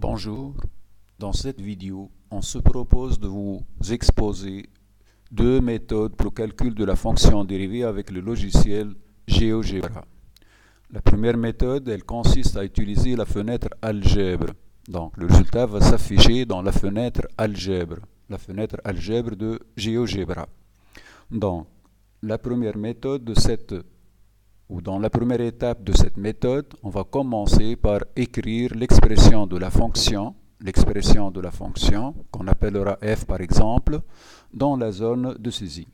Bonjour, dans cette vidéo, on se propose de vous exposer deux méthodes pour le calcul de la fonction dérivée avec le logiciel GeoGebra. La première méthode, elle consiste à utiliser la fenêtre algèbre. Donc le résultat va s'afficher dans la fenêtre algèbre de GeoGebra. Donc la première méthode dans la première étape de cette méthode, on va commencer par écrire l'expression de la fonction qu'on appellera f par exemple, dans la zone de saisie.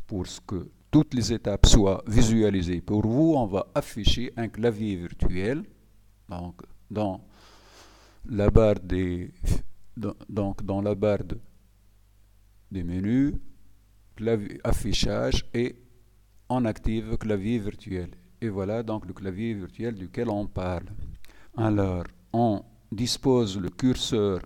Pour que toutes les étapes soient visualisées pour vous, on va afficher un clavier virtuel. Donc, dans la barre des menus, clavier affichage, et on active clavier virtuel. Et voilà donc le clavier virtuel duquel on parle. Alors, on dispose le curseur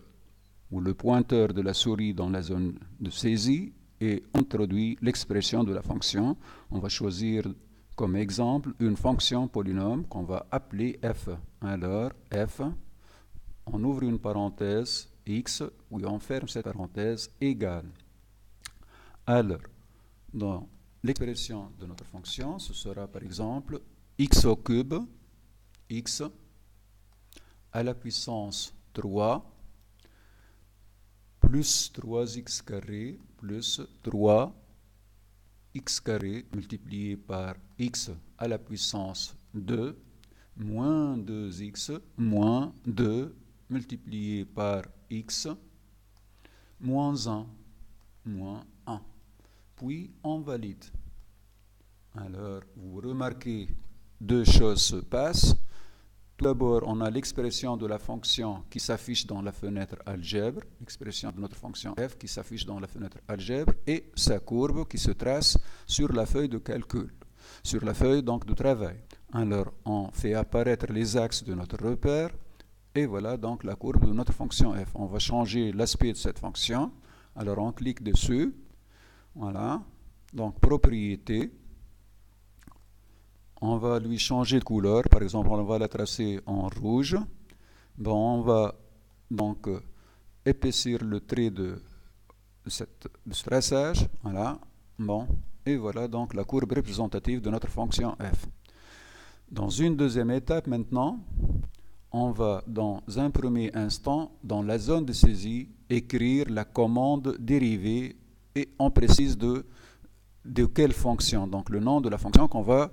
ou le pointeur de la souris dans la zone de saisie et introduit l'expression de la fonction. On va choisir comme exemple une fonction polynôme qu'on va appeler f. Alors, f, on ouvre une parenthèse x, où on ferme cette parenthèse, égale. Alors, dans l'expression de notre fonction, ce sera par exemple x au cube, x à la puissance 3, plus 3x carré, plus 3x carré, multiplié par x à la puissance 2, moins 2x, moins 2, multiplié par x, moins 1, moins 1. Puis on valide. Alors, vous remarquez, deux choses se passent. Tout d'abord, on a l'expression de la fonction qui s'affiche dans la fenêtre algèbre, l'expression de notre fonction f qui s'affiche dans la fenêtre algèbre, et sa courbe qui se trace sur la feuille de calcul, sur la feuille donc de travail. Alors, on fait apparaître les axes de notre repère, et voilà donc la courbe de notre fonction f. On va changer l'aspect de cette fonction. Alors, on clique dessus. Voilà, donc propriété, on va lui changer de couleur, par exemple on va la tracer en rouge. Bon, on va donc épaissir le trait de ce traçage, voilà, bon, et voilà donc la courbe représentative de notre fonction f. Dans une deuxième étape maintenant, on va dans un premier instant, dans la zone de saisie, écrire la commande dérivée. Et on précise de quelle fonction, donc le nom de la fonction qu'on va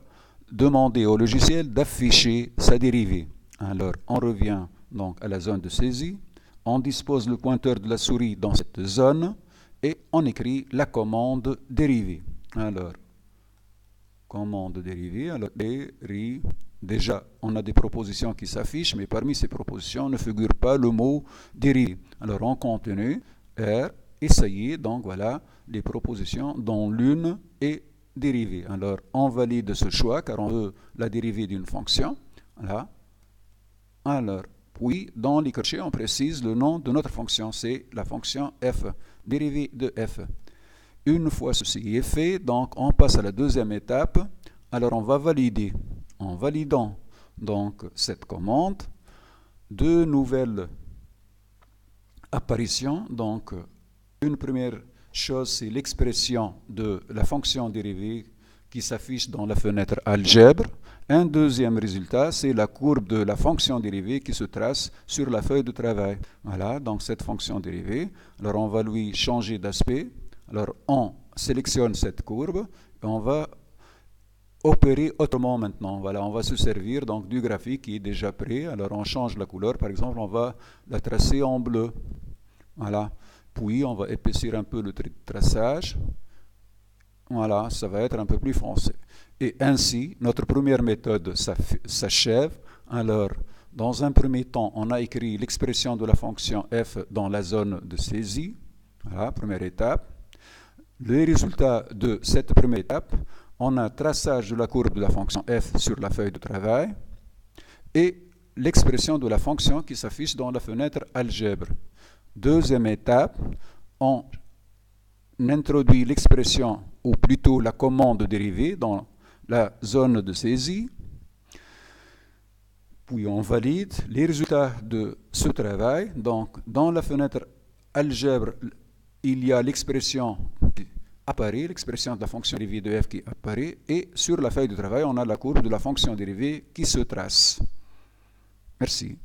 demander au logiciel d'afficher sa dérivée. Alors, on revient donc à la zone de saisie, on dispose le pointeur de la souris dans cette zone et on écrit la commande dérivée. Alors, commande dérivée, alors déjà on a des propositions qui s'affichent, mais parmi ces propositions ne figure pas le mot dérivé. Alors, on continue, R, essayez, donc voilà les propositions dont l'une est dérivée. Alors, on valide ce choix car on veut la dérivée d'une fonction. Voilà. Alors, puis, dans les crochets, on précise le nom de notre fonction, c'est la fonction f, dérivée de f. Une fois ceci est fait, donc on passe à la deuxième étape. Alors, on va valider. En validant donc cette commande, deux nouvelles apparitions, donc une première chose, c'est l'expression de la fonction dérivée qui s'affiche dans la fenêtre algèbre. Un deuxième résultat, c'est la courbe de la fonction dérivée qui se trace sur la feuille de travail. Voilà, donc cette fonction dérivée. Alors on va lui changer d'aspect. Alors on sélectionne cette courbe et on va opérer autrement maintenant. Voilà, on va se servir donc du graphique qui est déjà prêt. Alors on change la couleur, par exemple, on va la tracer en bleu. Voilà. Puis, on va épaissir un peu le traçage. Voilà, ça va être un peu plus foncé. Et ainsi, notre première méthode s'achève. Alors, dans un premier temps, on a écrit l'expression de la fonction f dans la zone de saisie. Voilà, première étape. Les résultats de cette première étape, on a traçage de la courbe de la fonction f sur la feuille de travail et l'expression de la fonction qui s'affiche dans la fenêtre algèbre. Deuxième étape, on introduit l'expression, ou plutôt la commande dérivée dans la zone de saisie. Puis on valide les résultats de ce travail. Donc, dans la fenêtre algèbre, il y a l'expression qui apparaît, l'expression de la fonction dérivée de f qui apparaît, et sur la feuille de travail, on a la courbe de la fonction dérivée qui se trace. Merci.